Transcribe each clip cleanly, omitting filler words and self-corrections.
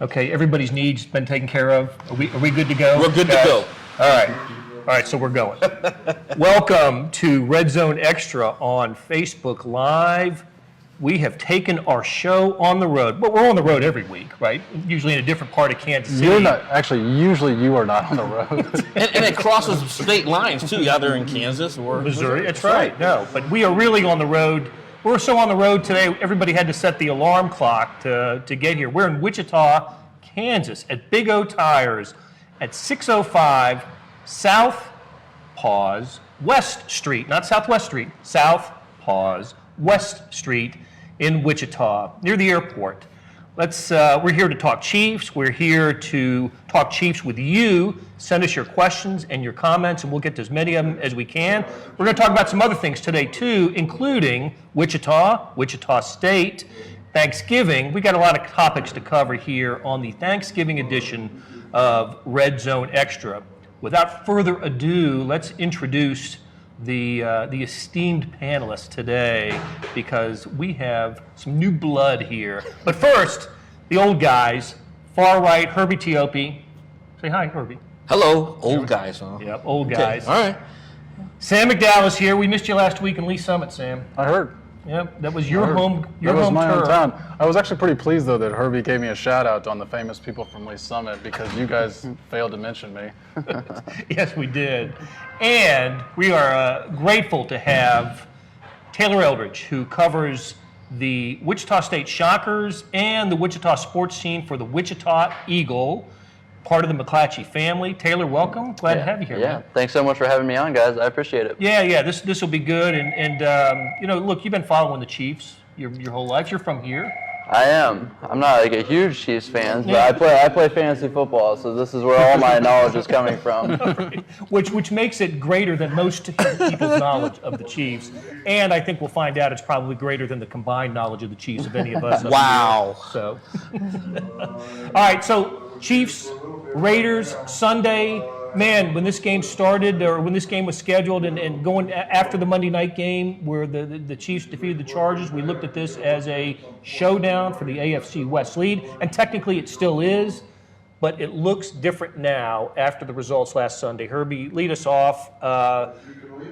Okay, everybody's needs been taken care of. Are we good to go? We're good to go. All right, so we're going. Welcome to Red Zone Extra on Facebook Live. We have taken our show on the road, but we're on the road every week, right? Usually in a different part of Kansas City. You're not, actually, usually you are not on the road. And it crosses state lines, too, either in Kansas or Missouri. That's right. No, but we are really on the road. We're so on the road today, everybody had to set the alarm clock to get here. We're in Wichita, Kansas, at Big O Tires at 605 South Pause West Street, not Southwest Street, South Pause West Street in Wichita, near the airport. We're here to talk Chiefs. We're here to talk Chiefs with you. Send us your questions and your comments, and we'll get to as many of them as we can. We're going to talk about some other things today, too, including Wichita State, Thanksgiving. We got a lot of topics to cover here on the Thanksgiving edition of Red Zone Extra. Without further ado, let's introduce the esteemed panelists today, because we have some new blood here. But first, the old guys, far right, Herbie Teope. Say hi, Herbie. Hello, old guys, huh? Yep, old guys. Okay. All right. Sam McDowell is here. We missed you last week in Lee Summit, Sam. I heard. Yep, that was your home. That was my hometown. I was actually pretty pleased, though, that Herbie gave me a shout out on the famous people from Lee Summit, because you guys failed to mention me. Yes, we did. And we are grateful to have Taylor Eldridge, who covers the Wichita State Shockers and the Wichita sports scene for the Wichita Eagle, part of the McClatchy family. Taylor, welcome. Glad to have you here. Yeah, man. Thanks so much for having me on, guys. I appreciate it. Yeah, this will be good. And look, you've been following the Chiefs your whole life. You're from here. I am. I'm not like a huge Chiefs fan, but I play fantasy football, so this is where all my knowledge is coming from. Right. Which makes it greater than most people's knowledge of the Chiefs. And I think we'll find out it's probably greater than the combined knowledge of the Chiefs of any of us. Wow. So, all right, so Chiefs, Raiders, Sunday. Man, when this game started, or when this game was scheduled, and going after the Monday night game where the Chiefs defeated the Chargers, we looked at this as a showdown for the AFC West lead, and technically it still is, but it looks different now after the results last Sunday. Herbie, lead us off.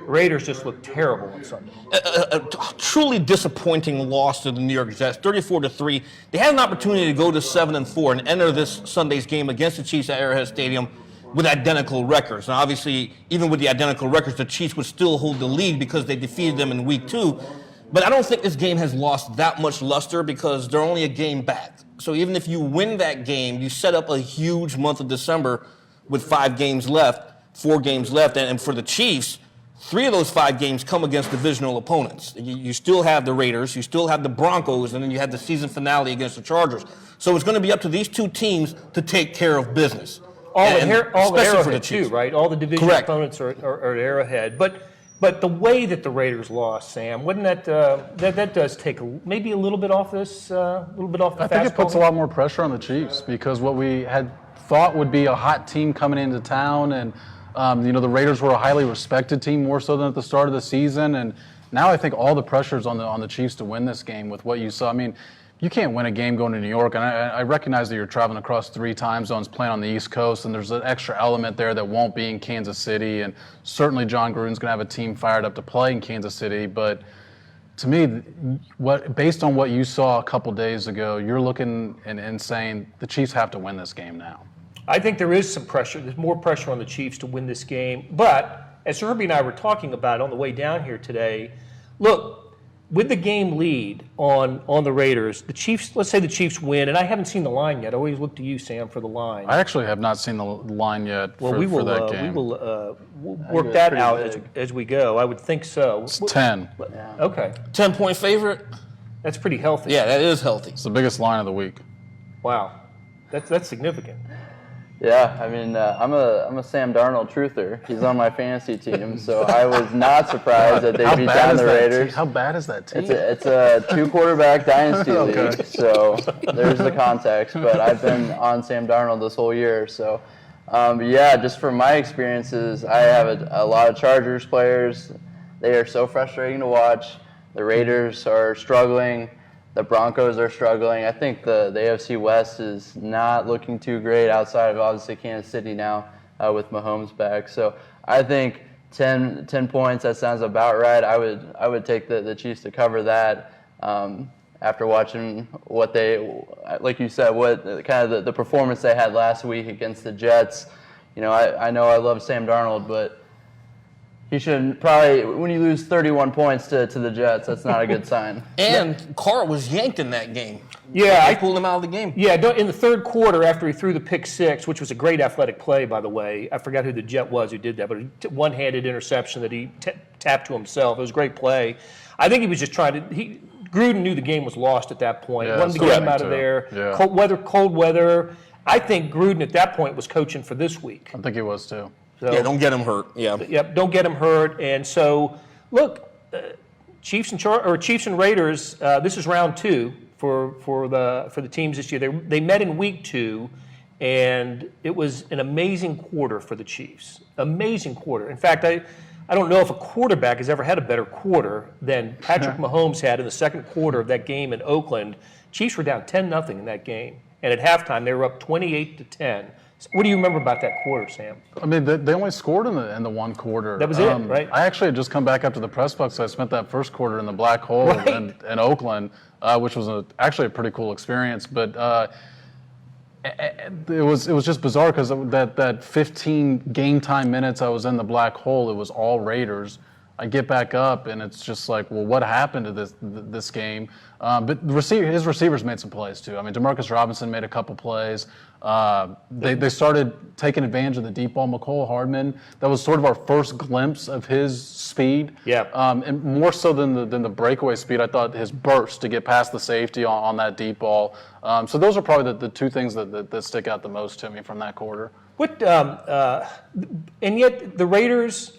Raiders just looked terrible on Sunday. A truly disappointing loss to the New York Jets, 34-3. They had an opportunity to go to 7-4 and enter this Sunday's game against the Chiefs at Arrowhead Stadium with identical records. Now, obviously, even with the identical records, the Chiefs would still hold the lead because they defeated them in Week 2. But I don't think this game has lost that much luster, because they're only a game back. So even if you win that game, you set up a huge month of December with 4 games left. And for the Chiefs, 3 of those 5 games come against divisional opponents. You still have the Raiders, you still have the Broncos, and then you have the season finale against the Chargers. So it's going to be up to these 2 teams to take care of business. All the Arrowhead for the too, Chiefs. right? All the division Correct. opponents are at Arrowhead. But the way that the Raiders lost, Sam, wouldn't that does take maybe a little bit off this, a little bit off the I think it puts a fastball? lot more pressure on the Chiefs, because what we had thought would be a hot team coming into town, and the Raiders were a highly respected team, more so than at the start of the season, and now I think all the pressure is on the Chiefs to win this game with what you saw. I mean, you can't win a game going to New York, and I recognize that you're traveling across 3 time zones, playing on the East Coast, and there's an extra element there that won't be in Kansas City, and certainly John Gruden's going to have a team fired up to play in Kansas City, but to me, based on what you saw a couple days ago, you're looking and saying the Chiefs have to win this game now. I think there is some pressure. There's more pressure on the Chiefs to win this game. But as Herbie and I were talking about on the way down here today, look, with the game lead on the Raiders, the Chiefs, let's say the Chiefs win, and I haven't seen the line yet. I always look to you, Sam, for the line. I actually have not seen the line yet for that game. We will work that out as we go. I would think so. It's 10. Okay. 10-point favorite? That's pretty healthy. Yeah, that is healthy. It's the biggest line of the week. Wow. That's significant. Yeah, I mean, I'm a Sam Darnold truther. He's on my fantasy team, so I was not surprised that they beat down the Raiders. How bad is that team? It's a 2-quarterback dynasty league, so there's the context. But I've been on Sam Darnold this whole year, so yeah, just from my experiences, I have a lot of Chargers players. They are so frustrating to watch. The Raiders are struggling. the Broncos are struggling. I think the AFC West is not looking too great outside of obviously Kansas City now with Mahomes back. So I think 10 points, that sounds about right. I would take the Chiefs to cover that. After watching what they, like you said, what kind of the performance they had last week against the Jets. You know I love Sam Darnold, but he should probably, when you lose 31 points to the Jets, that's not a good sign. And Carr was yanked in that game. Yeah, I pulled him out of the game. Yeah, in the third quarter after he threw the pick six, which was a great athletic play, by the way. I forgot who the Jet was who did that, but a one-handed interception that he tapped to himself. It was a great play. I think he was just trying to Gruden knew the game was lost at that point. Yeah, Wanted to get him out of there. Yeah. Cold weather. I think Gruden at that point was coaching for this week. I think he was too. So, Yeah, don't get him hurt. Yeah. Yep, don't get him hurt. And so, look, Chiefs and Raiders. This is round 2 for the teams this year. They met in week 2, and it was an amazing quarter for the Chiefs. Amazing quarter. In fact, I don't know if a quarterback has ever had a better quarter than Patrick Mahomes had in the second quarter of that game in Oakland. Chiefs were down 10-0 in that game, and at halftime they were up 28-10. What do you remember about that quarter, Sam? I mean, they only scored in the one quarter. That was it, right? I actually had just come back after the press box, so I spent that first quarter in the black hole in Oakland, which was actually a pretty cool experience. But it was just bizarre because that 15 game time minutes I was in the black hole, it was all Raiders. I get back up and it's just like, well, what happened to this game? But his receivers made some plays too. I mean, Demarcus Robinson made a couple plays. They started taking advantage of the deep ball. McCole Hardman, that was sort of our first glimpse of his speed. Yeah. And more so than the breakaway speed, I thought his burst to get past the safety on that deep ball. So those are probably the two things that stick out the most to me from that quarter. And yet the Raiders.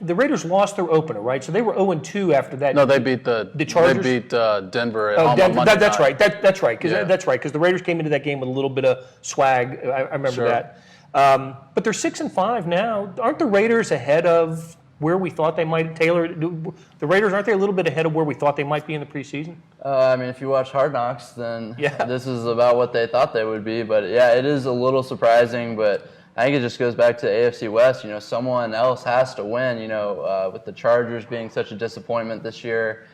The Raiders lost their opener, right? So they were 0-2 after that. No, they beat the Chargers. They beat Denver. Denver. That's right. That's right. Yeah. That's right. Because the Raiders came into that game with a little bit of swag. I remember Sure. that. But they're 6-5 now. Aren't the Raiders ahead of where we thought they might? Taylor, the Raiders, aren't they a little bit ahead of where we thought they might be in the preseason? I mean, if you watch Hard Knocks, then Yeah. this is about what they thought they would be. But yeah, it is a little surprising, but I think it just goes back to AFC West. You know, someone else has to win. You know, with the Chargers being such a disappointment this year,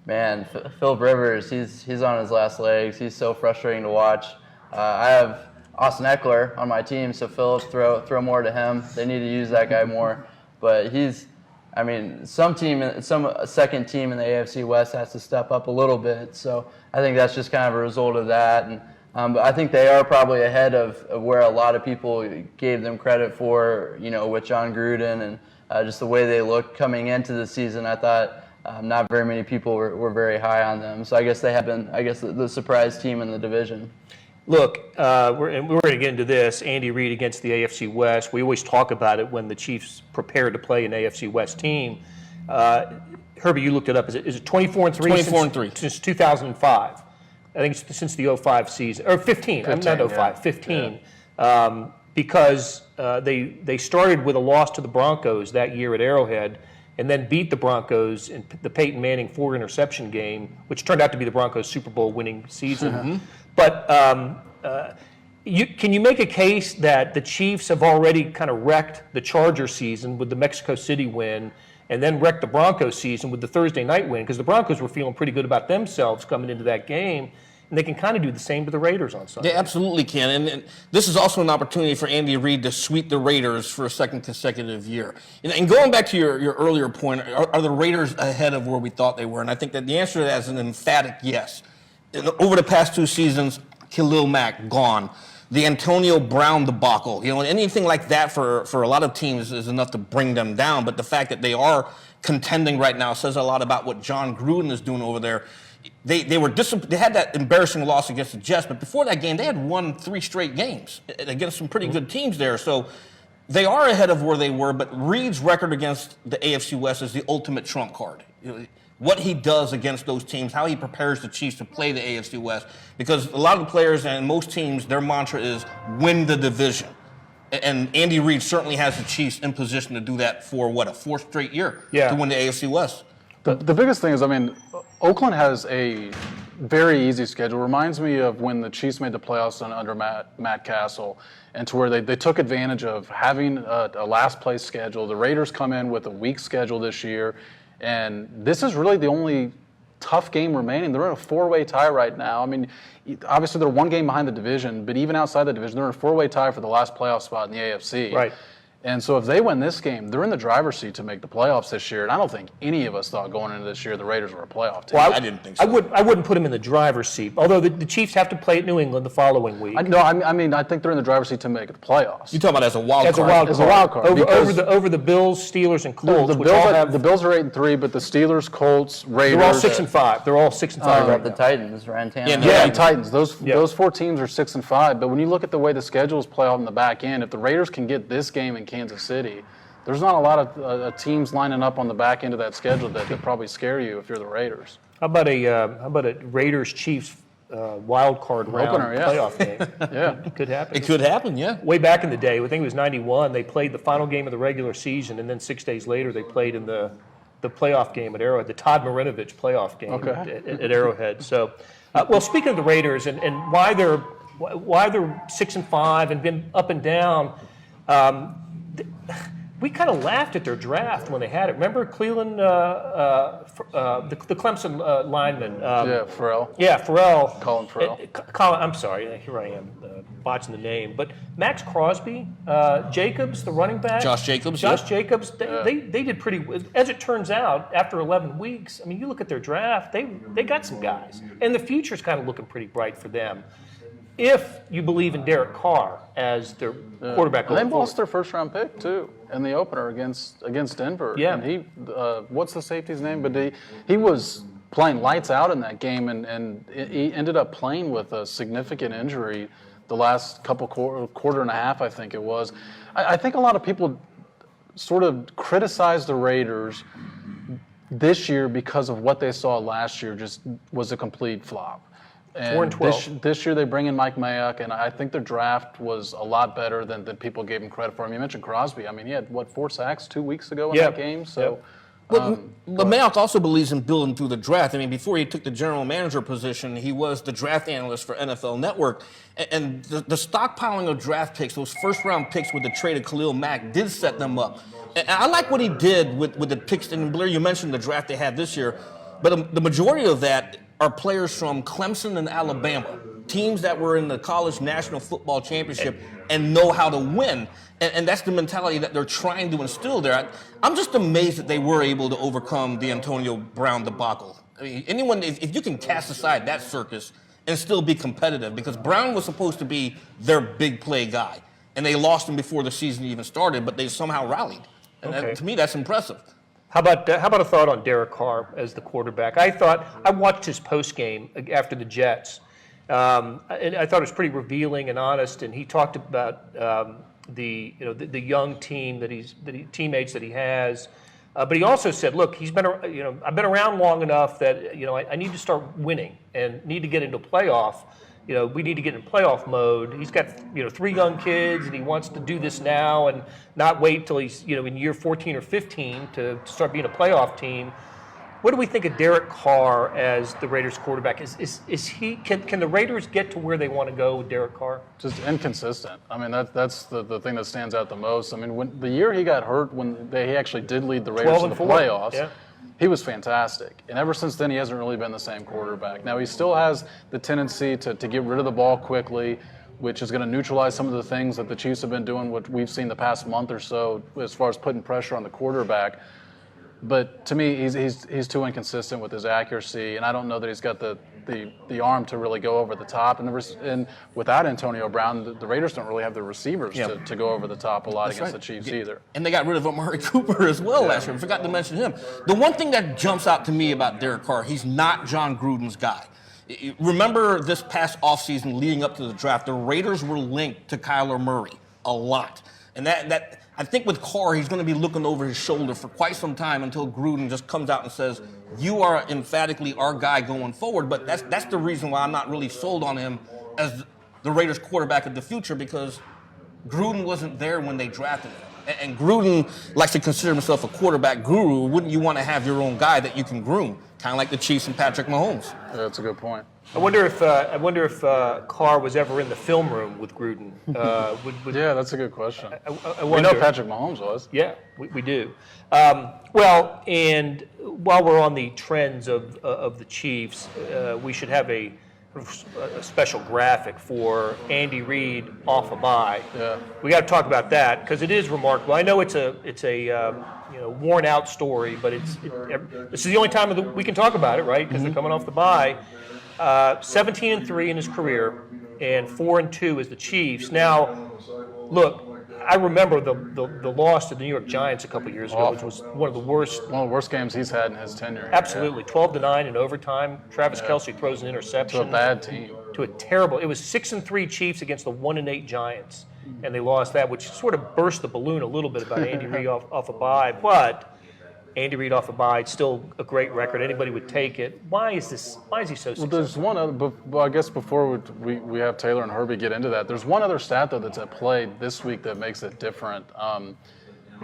man, Philip Rivers, he's on his last legs. He's so frustrating to watch. I have Austin Eckler on my team, so Philip, throw more to him. They need to use that guy more. But some second team in the AFC West has to step up a little bit. So I think that's just kind of a result of that. And but I think they are probably ahead of where a lot of people gave them credit for, you know, with John Gruden and just the way they looked coming into the season. I thought not very many people were very high on them. So I guess they have been, the surprise team in the division. Look, we're going to get into this. Andy Reid against the AFC West. We always talk about it when the Chiefs prepare to play an AFC West team. Herbie, you looked it up. Is it 24-3? 24-3 since 2005. I think it's since the 05 season, or 15. I'm not 05, yeah. 15. Yeah. Because they started with a loss to the Broncos that year at Arrowhead, and then beat the Broncos in the Peyton Manning 4-interception game, which turned out to be the Broncos' Super Bowl winning season. Mm-hmm. But can you make a case that the Chiefs have already kind of wrecked the Chargers season with the Mexico City win, and then wrecked the Broncos season with the Thursday night win? Because the Broncos were feeling pretty good about themselves coming into that game, and they can kind of do the same to the Raiders on Sunday. They absolutely can. And this is also an opportunity for Andy Reid to sweep the Raiders for a second consecutive year. And going back to your earlier point, are the Raiders ahead of where we thought they were? And I think that the answer to that is an emphatic yes. Over the past 2 seasons, Khalil Mack gone. The Antonio Brown debacle, you know, anything like that for a lot of teams is enough to bring them down. But the fact that they are contending right now says a lot about what John Gruden is doing over there. They had that embarrassing loss against the Jets, but before that game, they had won 3 straight games against some pretty good teams there. So they are ahead of where they were, but Reid's record against the AFC West is the ultimate trump card. You know, what he does against those teams, how he prepares the Chiefs to play the AFC West, because a lot of the players and most teams, their mantra is win the division. And Andy Reid certainly has the Chiefs in position to do that for, a 4th straight year to win the AFC West. The biggest thing is, I mean, Oakland has very easy schedule. Reminds me of when the Chiefs made the playoffs under Matt Castle, and to where they took advantage of having a last place schedule. The Raiders come in with a weak schedule this year, and this is really the only tough game remaining. They're in a 4-way tie right now. I mean, obviously they're 1 game behind the division, but even outside the division, they're in a 4-way tie for the last playoff spot in the AFC. Right. And so if they win this game, they're in the driver's seat to make the playoffs this year. And I don't think any of us thought going into this year the Raiders were a playoff team. Well, I didn't think so. I wouldn't put them in the driver's seat, although the Chiefs have to play at New England the following week. I mean, I think they're in the driver's seat to make the playoffs. You talking about as a wild As a card? wild As a wild card, because over the Bills, Steelers, and Colts, the which all have the Bills are 8-3, but the Steelers, Colts, Raiders. they're all 6-5. They're all 6-5 right The now. Titans, Ryan Tannehill. Yeah, the Titans. Those 4 teams are 6-5. But when you look at the way the schedules play out in the back end, if the Raiders can get this game in Kansas City, there's not a lot of teams lining up on the back end of that schedule that could probably scare you if you're the Raiders. How about a Raiders Chiefs wild card round Opener, yeah. playoff game? Yeah. It could happen. It could happen, yeah. Way back in the day, I think it was '91. They played the final game of the regular season, and then 6 days later they played in the playoff game at Arrowhead, the Todd Marinovich playoff game at Arrowhead. So, well, speaking of the Raiders and why they're 6-5 and been up and down. We kind of laughed at their draft when they had it. Remember Cleveland, the Clemson lineman? Farrell. Yeah, Farrell. Colin Farrell. I'm sorry, here I am botching the name. But Max Crosby, Jacobs, the running back. Josh Jacobs. Jacobs, they did pretty well. As it turns out, after 11 weeks, I mean, you look at their draft, they got some guys. And the future's kind of looking pretty bright for them. If you believe in Derek Carr as their quarterback And going they forward. lost their first-round pick, too, in the opener against Denver. Yeah. And he, what's the safety's name? But he was playing lights out in that game, and he ended up playing with a significant injury the last quarter and a half, I think it was. I think a lot of people sort of criticized the Raiders this year because of what they saw last year just was a complete flop. And 4-12. This year they bring in Mike Mayock, and I think their draft was a lot better than people gave him credit for. I mean, you mentioned Crosby. I mean, he had, 4 sacks 2 weeks ago in that game? So, But Mayock also believes in building through the draft. I mean, before he took the general manager position, he was the draft analyst for NFL Network. And the stockpiling of draft picks, those first-round picks with the trade of Khalil Mack, did set them up. And I like what he did with the picks. And Blair, you mentioned the draft they had this year. But the majority of that are players from Clemson and Alabama, teams that were in the College National Football Championship and know how to win. And that's the mentality that they're trying to instill there. I'm just amazed that they were able to overcome the Antonio Brown debacle. I mean, if you can cast aside that circus and still be competitive, because Brown was supposed to be their big play guy, and they lost him before the season even started, but they somehow rallied. And to me, that's impressive. How about a thought on Derek Carr as the quarterback? I watched his post game after the Jets, and I thought it was pretty revealing and honest. And he talked about the young teammates that he has, but he also said, look, I've been around long enough that I need to start winning and need to get into playoff. We need to get in playoff mode. He's got 3 young kids, and he wants to do this now and not wait till he's in year 14 or 15 to start being a playoff team. What do we think of Derek Carr as the Raiders quarterback? Can the Raiders get to where they want to go with Derek Carr? just inconsistent. I mean, that's the thing that stands out the most. I mean, when the year he got hurt, when he actually did lead the Raiders to the 12-4. playoffs, Yeah. he was fantastic. And ever since then, he hasn't really been the same quarterback. Now, he still has the tendency to get rid of the ball quickly, which is going to neutralize some of the things that the Chiefs have been doing, what we've seen the past month or so, as far as putting pressure on the quarterback. But to me, he's too inconsistent with his accuracy, and I don't know that he's got the arm to really go over the top. And without Antonio Brown, the Raiders don't really have the receivers to go over the top a lot against the Chiefs either. And they got rid of Amari Cooper as well last year. I forgot to mention him. The one thing that jumps out to me about Derek Carr, he's not John Gruden's guy. Remember this past offseason leading up to the draft, the Raiders were linked to Kyler Murray a lot. And that I think with Carr, he's going to be looking over his shoulder for quite some time until Gruden just comes out and says, you are emphatically our guy going forward. But that's the reason why I'm not really sold on him as the Raiders quarterback of the future, because Gruden wasn't there when they drafted him. And Gruden likes to consider himself a quarterback guru. Wouldn't you want to have your own guy that you can groom, kind of like the Chiefs and Patrick Mahomes? Yeah, that's a good point. I wonder if Carr was ever in the film room with Gruden. Yeah, that's a good question. I We wonder. know Patrick Mahomes was. Yeah, we do. Well, and while we're on the trends of the Chiefs, we should have a special graphic for Andy Reid off a bye. Yeah. We got to talk about that because it is remarkable. I know it's a worn out story, but this is the only time we can talk about it, right? Because they're coming off the bye. 17-3 in his career, and 4-2 as the Chiefs. Now, look, I remember the loss to the New York Giants a couple years ago, which was one of the worst. One of the worst games he's had in his tenure. Absolutely, 12-9 in overtime. Travis Kelce throws an interception To a bad team. to a terrible. It was 6-3 Chiefs against the 1-8 Giants, and they lost that, which sort of burst the balloon a little bit about Andy Reid off a bye. But Andy Reid off a bye, it's still a great record. Anybody would take it. Why is he so Well, successful? there's one other, but I guess before we have Taylor and Herbie get into that, there's one other stat, though, that's at play this week that makes it different.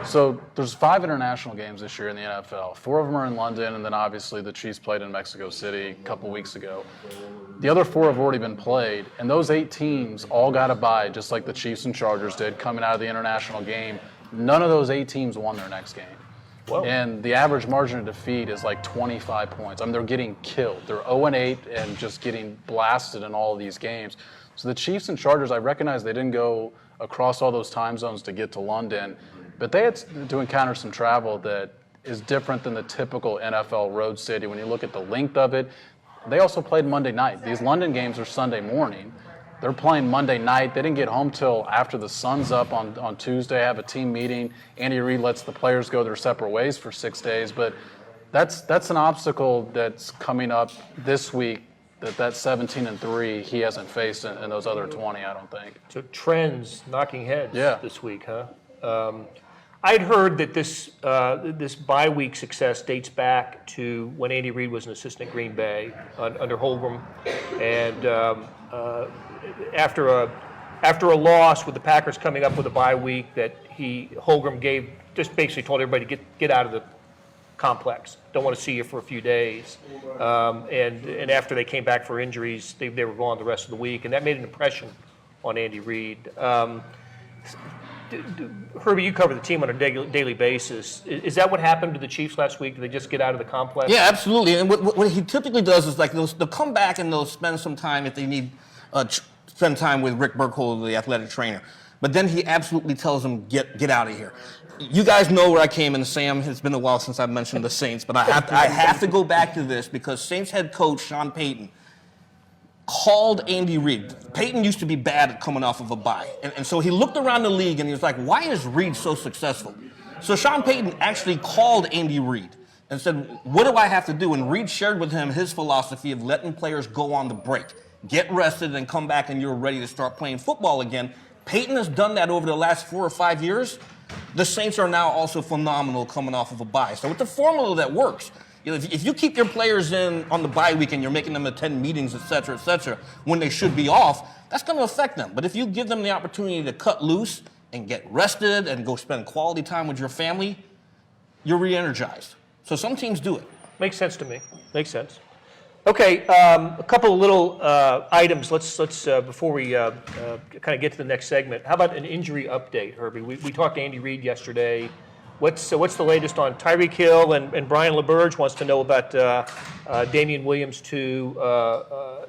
So there's 5 international games this year in the NFL. 4 of them are in London, and then obviously the Chiefs played in Mexico City a couple weeks ago. The other 4 have already been played, and those 8 teams all got a bye, just like the Chiefs and Chargers did coming out of the international game. None of those 8 teams won their next game. Whoa. And the average margin of defeat is like 25 points. I mean, they're getting killed. They're 0-8 and just getting blasted in all of these games. So the Chiefs and Chargers, I recognize they didn't go across all those time zones to get to London, but they had to encounter some travel that is different than the typical NFL road city. When you look at the length of it, they also played Monday night. These London games are Sunday morning. They're playing Monday night. They didn't get home till after the sun's up on Tuesday, have a team meeting. Andy Reid lets the players go their separate ways for 6 days. But that's an obstacle that's coming up this week, that 17-3 he hasn't faced in those other 20, I don't think. So trends knocking heads Yeah. this week, huh? I'd heard that this bye week success dates back to when Andy Reid was an assistant at Green Bay under Holmgren, and after a loss with the Packers coming up with a bye week, that Holmgren just basically told everybody get out of the complex. Don't want to see you for a few days. And after they came back for injuries, they were gone the rest of the week, and that made an impression on Andy Reid. Herbie, you cover the team on a daily basis. Is that what happened to the Chiefs last week? Did they just get out of the complex? Yeah, absolutely. And what he typically does is like they'll come back and they'll spend some time if they need spend time with Rick Burkholder, the athletic trainer. But then he absolutely tells them, get out of here. You guys know where I came in, Sam. It's been a while since I've mentioned the Saints, but I have to go back to this because Saints head coach Sean Payton called Andy Reid. Payton used to be bad at coming off of a bye. And so he looked around the league and he was like, why is Reid so successful? So Sean Payton actually called Andy Reid and said, what do I have to do? And Reid shared with him his philosophy of letting players go on the break. Get rested and come back and you're ready to start playing football again. Payton has done that over the last 4 or 5 years. The Saints are now also phenomenal coming off of a bye. So it's a formula that works. You know, if you keep your players in on the bye week and you're making them attend meetings, et cetera, when they should be off, that's going to affect them. But if you give them the opportunity to cut loose and get rested and go spend quality time with your family, you're re-energized. So some teams do it. Makes sense to me. Makes sense. Okay, a couple of little items. Let's before we kind of get to the next segment. How about an injury update, Herbie? We talked to Andy Reid yesterday. What's the latest on Tyreek Hill and Brian LeBurge wants to know about Damian Williams too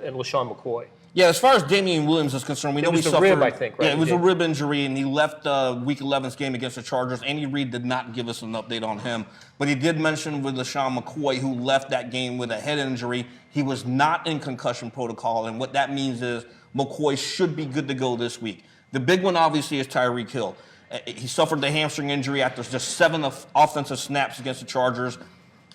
and LaShawn McCoy. Yeah, as far as Damian Williams is concerned, we know he was a suffered rib, I think, right? Yeah, it was a rib injury, and he left Week 11's game against the Chargers. Andy Reid did not give us an update on him, but he did mention with LaShawn McCoy, who left that game with a head injury, he was not in concussion protocol, and what that means is McCoy should be good to go this week. The big one, obviously, is Tyreek Hill. He suffered the hamstring injury after just 7 offensive snaps against the Chargers.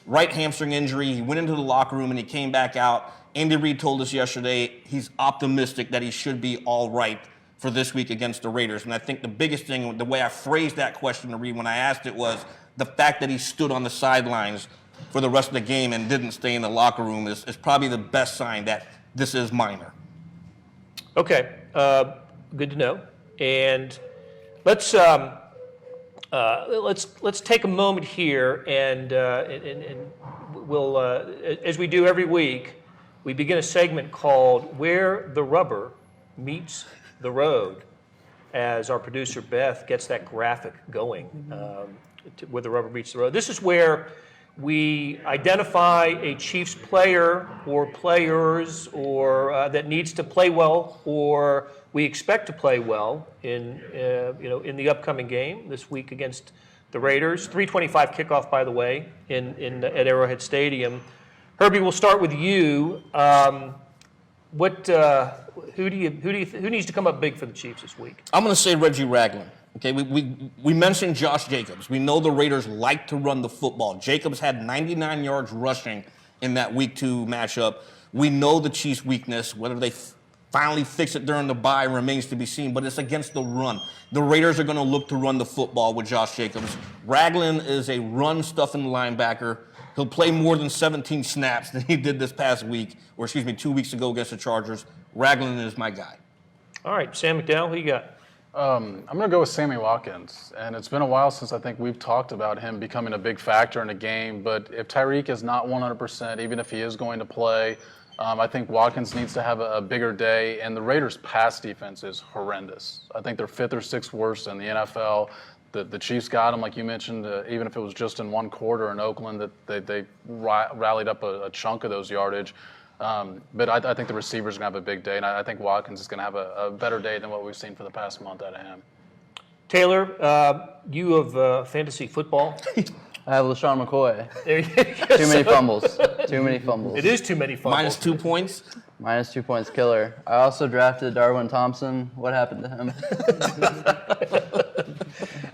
Right hamstring injury. He went into the locker room and he came back out. Andy Reid told us yesterday he's optimistic that he should be all right for this week against the Raiders. And I think the biggest thing, the way I phrased that question to Reid when I asked it, was the fact that he stood on the sidelines for the rest of the game and didn't stay in the locker room is probably the best sign that this is minor. Okay, good to know. And let's let's take a moment here and we'll as we do every week, we begin a segment called "Where the Rubber Meets the Road," as our producer Beth gets that graphic going. Where the rubber meets the road. This is where we identify a Chiefs player or players or that needs to play well, or we expect to play well in in the upcoming game this week against the Raiders. 3:25 kickoff, by the way, at Arrowhead Stadium. Herbie, we'll start with you. Who needs to come up big for the Chiefs this week? I'm going to say Reggie Ragland. Okay, we mentioned Josh Jacobs. We know the Raiders like to run the football. Jacobs had 99 yards rushing in that Week 2 matchup. We know the Chiefs' weakness. Whether they finally fix it during the bye remains to be seen, but it's against the run. The Raiders are going to look to run the football with Josh Jacobs. Ragland is a run-stuffing linebacker. He'll play more than 17 snaps than he did this past week, 2 weeks ago against the Chargers. Ragland is my guy. All right, Sam McDowell, who you got? I'm going to go with Sammy Watkins, and it's been a while since I think we've talked about him becoming a big factor in a game, but if Tyreek is not 100%, even if he is going to play, I think Watkins needs to have a bigger day, and the Raiders' pass defense is horrendous. I think they're 5th or 6th worst in the NFL. The Chiefs got him, like you mentioned, even if it was just in one quarter in Oakland, that they rallied up a chunk of those yardage. But I think the receivers are going to have a big day, and I think Watkins is going to have a better day than what we've seen for the past month out of him. Taylor, you of fantasy football. I have LaShawn McCoy. There you go. Too many fumbles. Too many fumbles. It is too many fumbles. -2 points. -2 points, killer. I also drafted Darwin Thompson. What happened to him?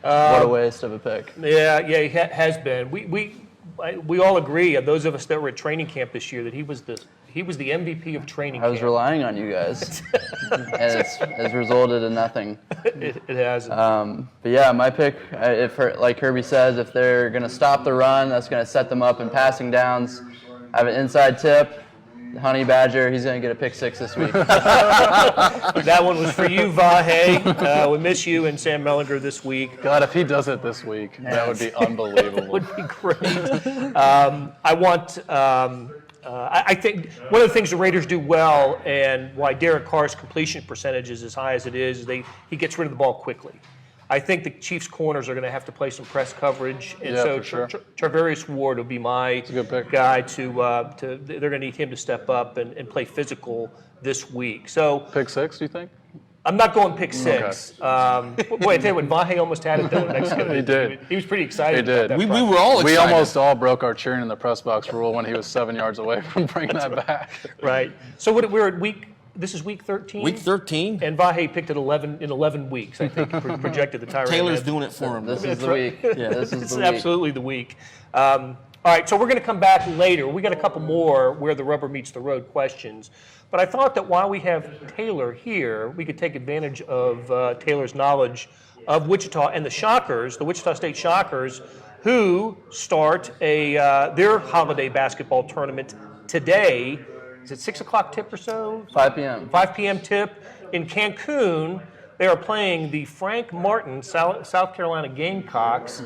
What a waste of a pick. Yeah, he has been. We all agree, those of us that were at training camp this year, that he was the MVP of training camp. I was relying on you guys, and it's resulted in nothing. It hasn't. But yeah, my pick, like Kirby says, if they're going to stop the run, that's going to set them up in passing downs. I have an inside tip. Honey Badger, he's going to get a pick 6 this week. That one was for you, Vahe. We miss you and Sam Mellinger this week. God, if he does it this week, that would be unbelievable. That would be great. I think one of the things the Raiders do well, and why Derek Carr's completion percentage is as high as it is he gets rid of the ball quickly. I think the Chiefs' corners are going to have to play some press coverage, and so for sure. Travarius Ward will be my guy to. They're going to need him to step up and play physical this week. So Pick 6, do you think? I'm not going pick 6. Boy, I tell you what, Vahe almost had it though. He did. He was pretty excited. He did. About that We front. were all excited. We almost all broke our cheering in the press box rule when he was 7 yards away from bringing that back. Right. So we're at week. This is week 13. Week 13. And Vahe picked it 11 weeks. I think projected the Tyrant. Taylor's doing it for him. This is the week. Yeah, this is It's the week. absolutely the week. All right, so we're going to come back later. We got a couple more where the rubber meets the road questions. But I thought that while we have Taylor here, we could take advantage of Taylor's knowledge of Wichita and the Shockers, the Wichita State Shockers, who start their holiday basketball tournament today. Is it 6 o'clock tip or so? 5 p.m. 5 p.m. tip in Cancun. They are playing the Frank Martin South Carolina Gamecocks.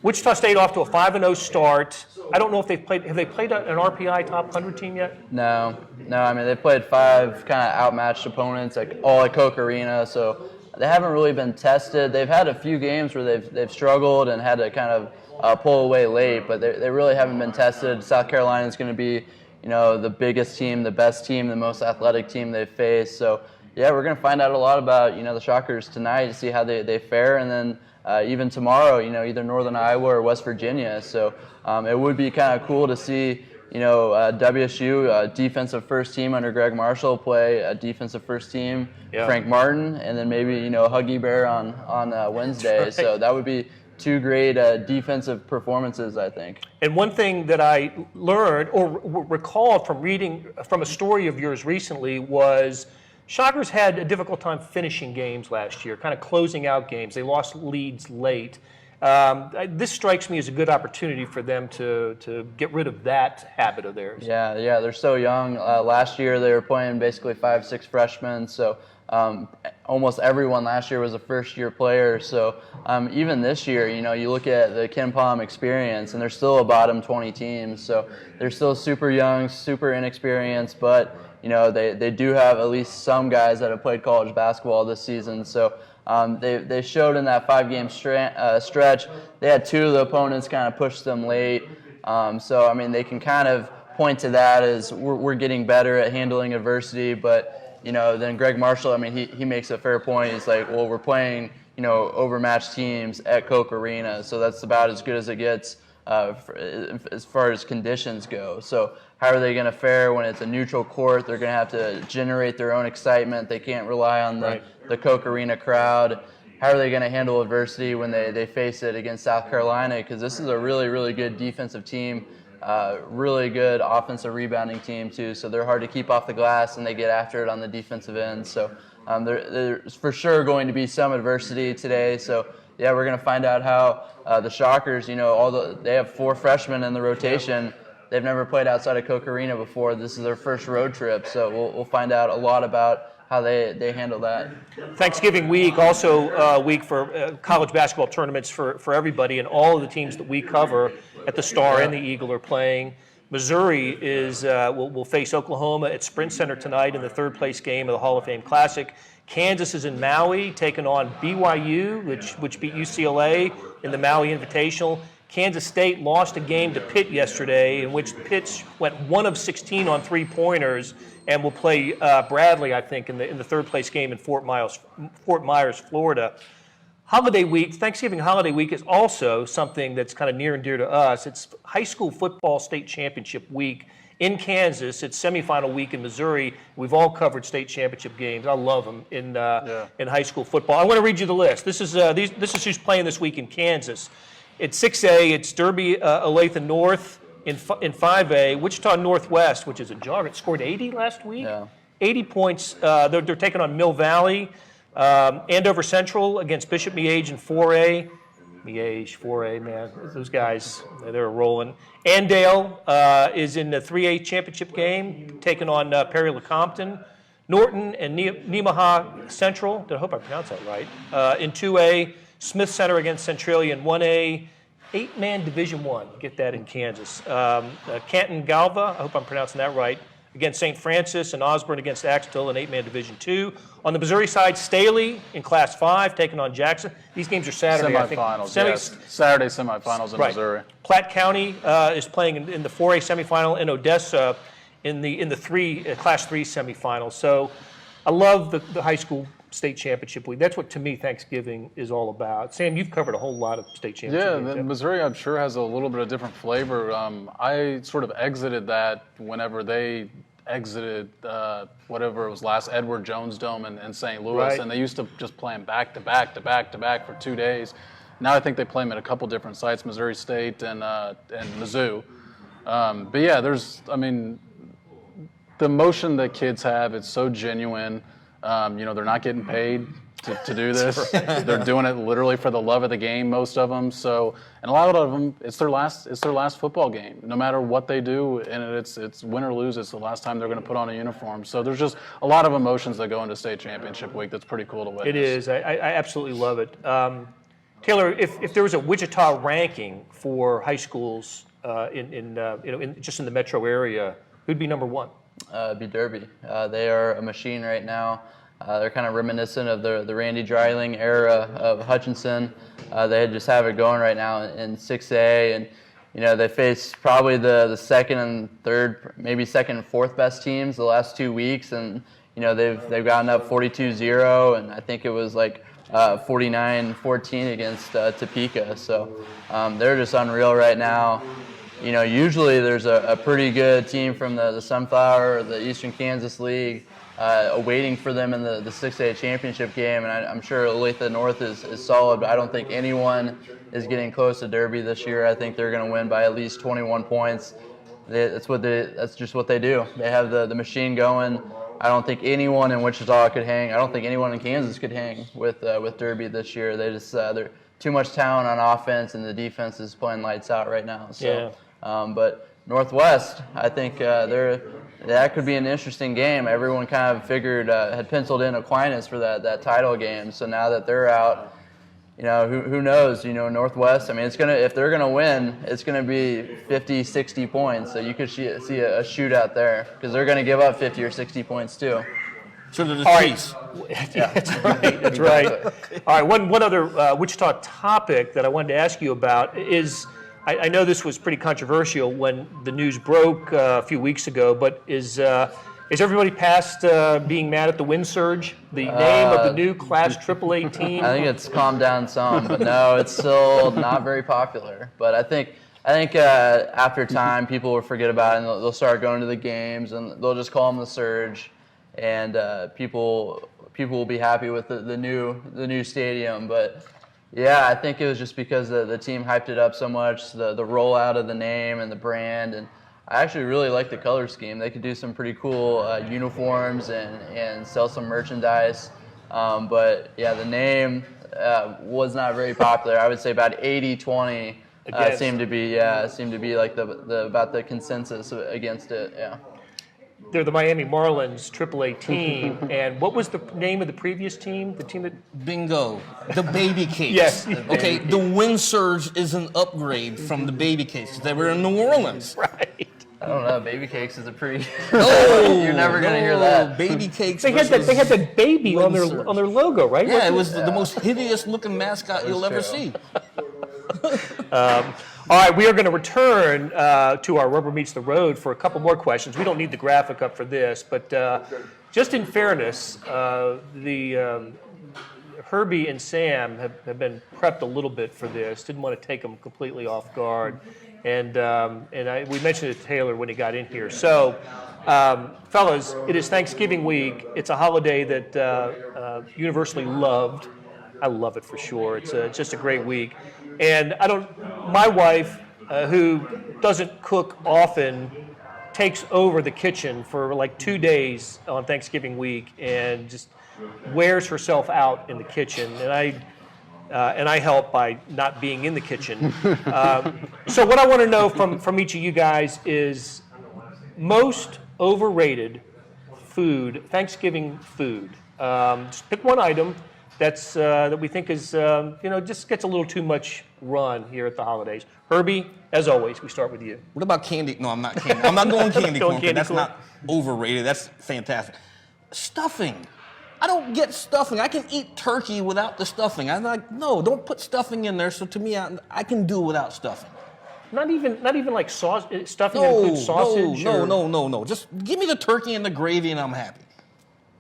Wichita State off to a 5-0 start. I don't know if they've played. Have they played an RPI top 100 team yet? No. I mean, they played 5 kind of outmatched opponents, all at Coke Arena, so they haven't really been tested. They've had a few games where they've struggled and had to kind of pull away late, but they really haven't been tested. South Carolina is going to be, the biggest team, the best team, the most athletic team they've faced. So, yeah, we're going to find out a lot about, the Shockers tonight to see how they fare, and then even tomorrow, either Northern Iowa or West Virginia. So it would be kind of cool to see, WSU, defensive first team under Greg Marshall, play a defensive first team, Frank Martin, and then maybe, Huggy Bear on Wednesday. Right. So that would be 2 great defensive performances, I think. And one thing that I learned or recalled from reading from a story of yours recently was Shockers had a difficult time finishing games last year, kind of closing out games. They lost leads late. This strikes me as a good opportunity for them to get rid of that habit of theirs. Yeah, they're so young. Last year they were playing basically 5-6 freshmen, so almost everyone last year was a first-year player. So even this year, you look at the Ken Palm experience, and they're still a bottom 20 team. So they're still super young, super inexperienced, but they do have at least some guys that have played college basketball this season. So they showed in that 5-game stretch. They had 2 of the opponents kind of push them late. So I mean, they can kind of point to that as we're getting better at handling adversity, but then Greg Marshall, I mean, he makes a fair point. He's like, well, we're playing, overmatched teams at Koch Arena, so that's about as good as it gets as far as conditions go. So how are they going to fare when it's a neutral court? They're going to have to generate their own excitement. They can't rely on the Koch Arena crowd. How are they going to handle adversity when they face it against South Carolina? Because this is a really, really good defensive team. Really good offensive rebounding team too, so they're hard to keep off the glass, and they get after it on the defensive end. So there's for sure going to be some adversity today. So yeah, we're going to find out how the Shockers, they have 4 freshmen in the rotation. They've never played outside of Koch Arena before. This is their first road trip, so we'll find out a lot about how they handle that. Thanksgiving week, also a week for college basketball tournaments for everybody, and all of the teams that we cover at the Star and the Eagle are playing. Missouri will face Oklahoma at Sprint Center tonight in the 3rd-place game of the Hall of Fame Classic. Kansas is in Maui taking on BYU, which beat UCLA in the Maui Invitational. Kansas State lost a game to Pitt yesterday, in which Pitt went 1 of 16 on 3-pointers, and will play Bradley, I think, in the 3rd-place game in Fort Myers, Florida. Holiday week, Thanksgiving holiday week, is also something that's kind of near and dear to us. It's high school football state championship week in Kansas. It's semifinal week in Missouri. We've all covered state championship games. I love them in high school football. I want to read you the list. This is who's playing this week in Kansas. It's 6A. It's Derby, Olathe North. In 5A, Wichita Northwest, which is a juggernaut, scored 80 last week. Yeah. 80 points. They're taking on Mill Valley. Andover Central against Bishop Miege in 4A. Miege, 4A, man. Those guys, they're rolling. Andale is in the 3A championship game, taking on Perry LeCompton. Norton and Nemaha Central, I hope I pronounced that right. In 2A, Smith Center against Centralia in 1A. 8-man Division I, get that in Kansas. Canton Galva, I hope I'm pronouncing that right, against St. Francis, and Osborne against Axtell in 8-man Division II. On the Missouri side, Staley in Class 5 taking on Jackson. These games are Saturday, I think. Semifinals, yes. Saturday semifinals in Missouri. Platte County is playing in the 4A semifinal, and Odessa in the Class 3 semifinal. So I love the high school state championship week. That's what, to me, Thanksgiving is all about. Sam, you've covered a whole lot of state championship games. Yeah, Missouri, I'm sure, has a little bit of different flavor. I sort of exited that whenever they exited whatever it was last Edward Jones Dome in St. Louis, right. And they used to just play them back to back for 2 days. Now I think they play them at a couple different sites, Missouri State and Mizzou. But yeah, the emotion that kids have, it's so genuine. They're not getting paid to do this. They're doing it literally for the love of the game, most of them. So, and a lot of them, it's their last football game. No matter what they do, and it's win or lose, it's the last time they're going to put on a uniform. So there's just a lot of emotions that go into state championship week. That's pretty cool to witness. It is. I absolutely love it. Taylor, if there was a Wichita ranking for high schools just in the metro area, who'd be number 1? It'd be Derby. They are a machine right now. They're kind of reminiscent of the Randy Dreiling era of Hutchinson. They just have it going right now in 6A, and they face probably the second and third, maybe second and fourth best teams the last 2 weeks, and they've gotten up 42-0, and I think it was like 49-14 against Topeka. So they're just unreal right now. Usually there's a pretty good team from the Sunflower or the Eastern Kansas League waiting for them in the 6A championship game, and I'm sure Olathe North is solid, but I don't think anyone is getting close to Derby this year. I think they're going to win by at least 21 points. That's just what they do. They have the machine going. I don't think anyone in Wichita could hang. I don't think anyone in Kansas could hang with Derby this year. They're too much talent on offense, and the defense is playing lights out right now. So, yeah. But Northwest, I think they're that could be an interesting game. Everyone kind of figured, had penciled in Aquinas for that title game. So now that they're out, who knows? Northwest, I mean, if they're going to win, it's going to be 50, 60 points. So you could see a shootout there because they're going to give up 50 or 60 points too. So the Chiefs. Yeah, that's right. That's right. All right. One other Wichita topic that I wanted to ask you about is, I know this was pretty controversial when the news broke a few weeks ago, but is everybody past being mad at the Wind Surge, the name of the new Class AAA team? I think it's calmed down some, but no, it's still not very popular. But I think after time, people will forget about it and they'll start going to the games and they'll just call them the Surge, and people will be happy with the new stadium. But yeah, I think it was just because the team hyped it up so much, the rollout of the name and the brand, and I actually really like the color scheme. They could do some pretty cool uniforms and sell some merchandise. But yeah, the name was not very popular. I would say about 80-20 seemed to be like about the consensus against it. Yeah. They're the Miami Marlins AAA team, and what was the name of the previous team? The team that Bingo. The Baby Cakes. Yes. Okay, the Wind Surge is an upgrade from the Baby Cakes. They were in New Orleans. right. I don't know. Baby Cakes is a pretty. No, You're never gonna hear that. Baby Cakes. They had that baby on their logo, right? Yeah, it was the most hideous looking mascot you'll ever see. All right, we are going to return to our Rubber Meets the Road for a couple more questions. We don't need the graphic up for this, but just in fairness, Herbie and Sam have been prepped a little bit for this. Didn't want to take them completely off guard, and we mentioned it to Taylor when he got in here. So, fellas, it is Thanksgiving week. It's a holiday that universally loved. I love it for sure. It's just a great week. And my wife, who doesn't cook often, takes over the kitchen for like 2 days on Thanksgiving week and just wears herself out in the kitchen. And I help by not being in the kitchen. So what I want to know from each of you guys is most overrated food, Thanksgiving food. Just pick one item that we think is just gets a little too much run here at the holidays. Herbie, as always, we start with you. What about candy? No, I'm not candy. I'm not going candy corn. That's corn. not overrated. That's fantastic. Stuffing. I don't get stuffing. I can eat turkey without the stuffing. I'm like, no, don't put stuffing in there. So to me, I can do without stuffing. Not even like sauce. Stuffing that includes sausage. No. Just give me the turkey and the gravy, and I'm happy.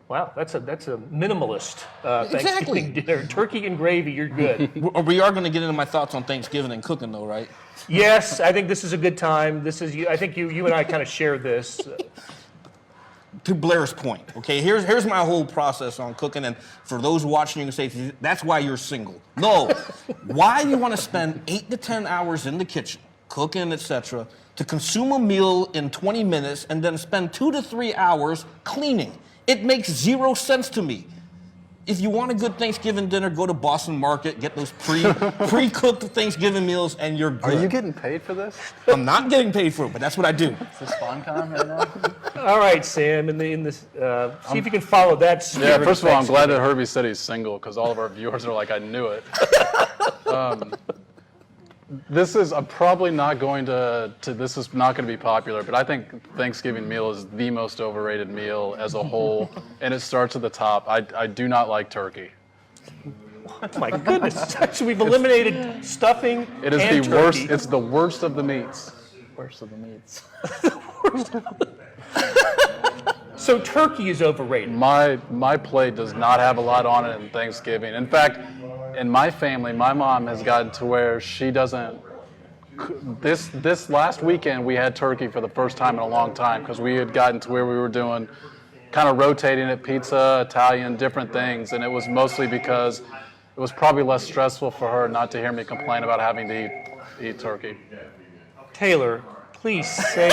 Wow, that's a minimalist Exactly. Thanksgiving dinner. Turkey and gravy, you're good. We are going to get into my thoughts on Thanksgiving and cooking, though, right? Yes, I think this is a good time. I think you and I kind of share this. To Blair's point, okay, here's my whole process on cooking, and for those watching, you can say, that's why you're single. No. Why do you want to spend 8 to 10 hours in the kitchen, cooking, etc., to consume a meal in 20 minutes and then spend 2 to 3 hours cleaning? It makes zero sense to me. If you want a good Thanksgiving dinner, go to Boston Market, get those pre-cooked Thanksgiving meals, and you're good. Are you getting paid for this? I'm not getting paid for it, but that's what I do. Is this FunCon right now? All right, Sam, in this, see if you can follow that spirit. Yeah, first of all, I'm glad that Herbie said he's single because all of our viewers are like, I knew it. This is probably not going this is not going to be popular, but I think Thanksgiving meal is the most overrated meal as a whole, and it starts at the top. I do not like turkey. Oh my goodness! So we've eliminated stuffing. It is and the turkey. worst. It's the worst of the meats. Worst of the meats. So turkey is overrated. My plate does not have a lot on it in Thanksgiving. In fact, in my family, my mom has gotten to where she doesn't. This last weekend, we had turkey for the first time in a long time because we had gotten to where we were doing kind of rotating it, pizza, Italian, different things, and it was mostly because it was probably less stressful for her not to hear me complain about having to eat turkey. Taylor, please save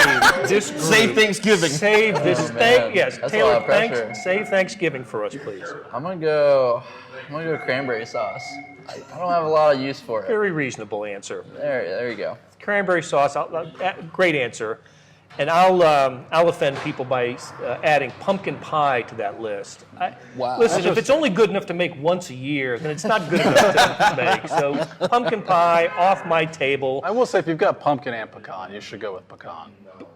this group. Save Thanksgiving. Save this. Oh, man. Yes, That's a Taylor. lot of pressure. Save Thanksgiving for us, please. I'm gonna go cranberry sauce. I don't have a lot of use for it. Very reasonable answer. There you go. Cranberry sauce. Great answer. And I'll offend people by adding pumpkin pie to that list. Wow. Listen, if it's only good enough to make once a year, then it's not good enough to make. So pumpkin pie off my table. I will say, if you've got pumpkin and pecan, you should go with pecan.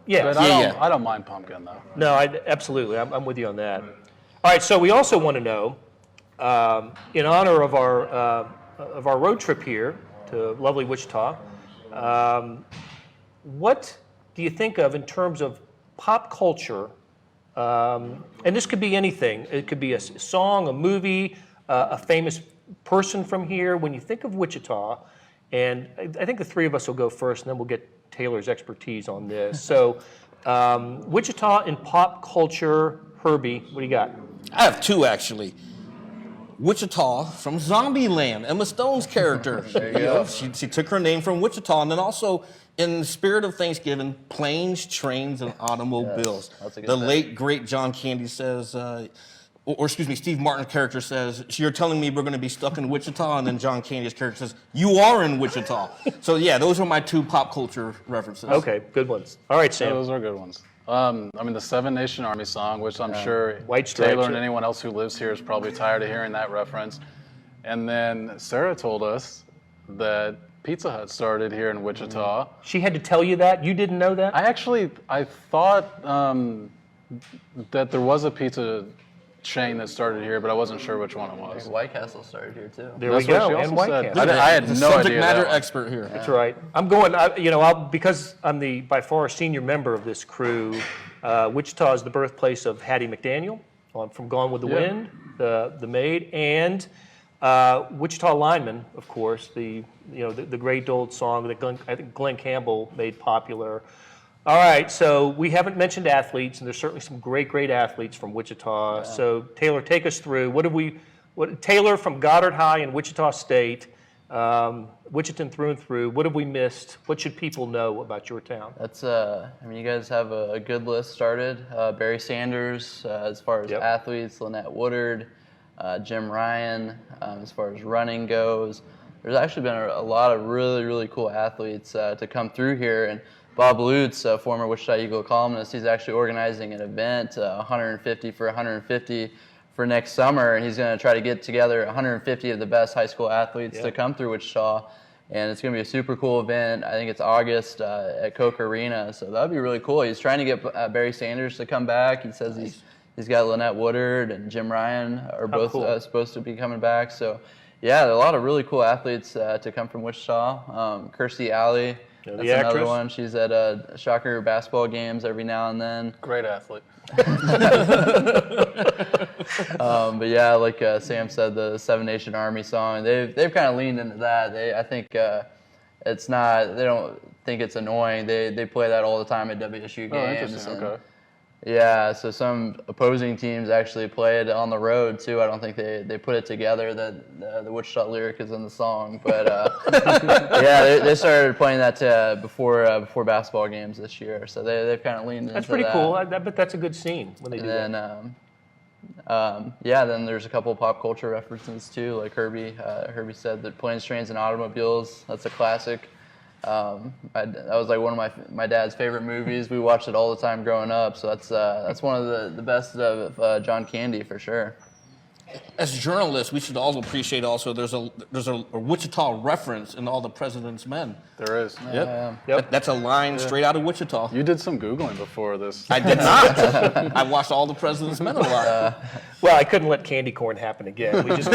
Yeah. But I don't mind pumpkin, though. No, absolutely. I'm with you on that. All right, so we also want to know, in honor of our road trip here to lovely Wichita, what do you think of in terms of pop culture? And this could be anything. It could be a song, a movie, a famous person from here. When you think of Wichita, and I think the three of us will go first, and then we'll get Taylor's expertise on this. So, Wichita in pop culture, Herbie, what do you got? I have two, actually. Wichita from Zombieland, Emma Stone's character. There you go. She took her name from Wichita, and then also, in the spirit of Thanksgiving, planes, trains, and automobiles. Yes, that's a good the pick. late, great John Candy says, or excuse me, Steve Martin's character says, "You're telling me we're going to be stuck in Wichita?" And then John Candy's character says, "You are in Wichita." So yeah, those are my two pop culture references. Okay, good ones. All right, Sam. Those are good ones. I mean, the Seven Nation Army song, which I'm sure White Stripes, Taylor and yeah. anyone else who lives here is probably tired of hearing that reference. And then Sarah told us that Pizza Hut started here in Wichita. She had to tell you that? You didn't know that? I thought that there was a pizza chain that started here, but I wasn't sure which one it was. White Castle started here too. There That's we what go. she And also White said. Castle. I had The no subject idea matter that one. expert here. That's right. I'm going, because I'm the by far senior member of this crew, Wichita is the birthplace of Hattie McDaniel from Gone with the Yeah. Wind, the maid, and Wichita lineman, of course, the great old song that I think Glenn Campbell made popular. All right, so we haven't mentioned athletes, and there's certainly some great athletes from Wichita. So Taylor, take us through. Taylor from Goddard High in Wichita State, Wichitan through and through. What have we missed? What should people know about your town? That's you guys have a good list started. Barry Sanders, as far as Yep. athletes, Lynette Woodard, Jim Ryan, as far as running goes. There's actually been a lot of really cool athletes to come through here. And Bob Lutz, a former Wichita Eagle columnist, he's actually organizing an event, 150 for 150 for next summer, and he's going to try to get together 150 of the best high school athletes to come through Wichita. And it's going to be a super cool event. I think it's August at Coke Arena, so that'd be really cool. He's trying to get Barry Sanders to come back. He says he's got Lynette Woodard and Jim Ryan are both cool. supposed to be coming back. So yeah, there are a lot of really cool athletes to come from Wichita. Kirstie Alley, that's the another actress. one. She's at Shocker basketball games every now and then. Great athlete. But yeah, like Sam said, the Seven Nation Army song, they've kind of leaned into that. I think it's not, they don't think it's annoying. They play that all the time at WSU games. Oh, interesting. and- Okay. Yeah, so some opposing teams actually play it on the road too. I don't think they put it together that the Wichita lyric is in the song, but yeah, they started playing that before basketball games this year. So they've kind of leaned into that. That's pretty cool. I bet that's a good scene when they do that. And then, then there's a couple of pop culture references too, like Herbie. Herbie said that Planes, Trains, and Automobiles. That's a classic. That was like one of my dad's favorite movies. We watched it all the time growing up. So that's one of the best of John Candy for sure. As journalists, we should all appreciate also there's a Wichita reference in All the President's Men. There is. Yep. That's a line straight out of Wichita. You did some Googling before this. I did not. I watched All the President's Men a lot. Well, I couldn't let candy corn happen again. We just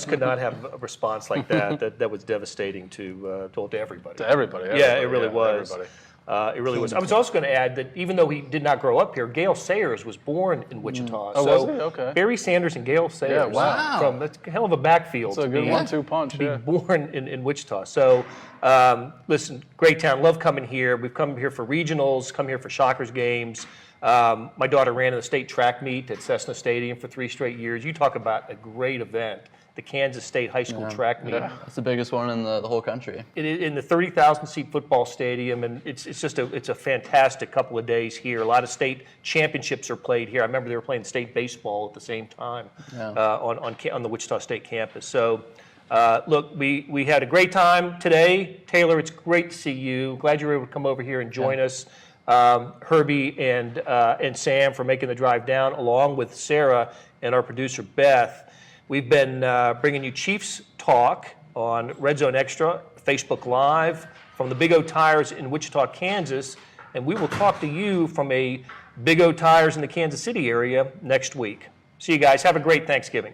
could not have a response like that. That was devastating to everybody. To everybody. Yeah, it really was. Everybody. It really was. I was also going to add that even though he did not grow up here, Gail Sayers was born in Wichita. Oh, so was he? Okay. Barry Sanders and Gail Sayers. wow. That's a hell of a backfield. It's a good 1-2 punch. To be Yeah. born in Wichita. So, listen, great town. Love coming here. We've come here for regionals, come here for Shockers games. My daughter ran in the state track meet at Cessna Stadium for 3 straight years. You talk about a great event. The Kansas State High School track meet. It's the biggest one in the whole country. In the 30,000-seat football stadium, and it's a fantastic couple of days here. A lot of state championships are played here. I remember they were playing state baseball at the same time on the Wichita State campus. So, look, we had a great time today. Taylor, it's great to see you. Glad you were able to come over here and join us. Herbie and Sam for making the drive down, along with Sarah and our producer Beth. We've been bringing you Chiefs Talk on Red Zone Extra, Facebook Live from the Big O Tires in Wichita, Kansas, and we will talk to you from a Big O Tires in the Kansas City area next week. See you guys. Have a great Thanksgiving.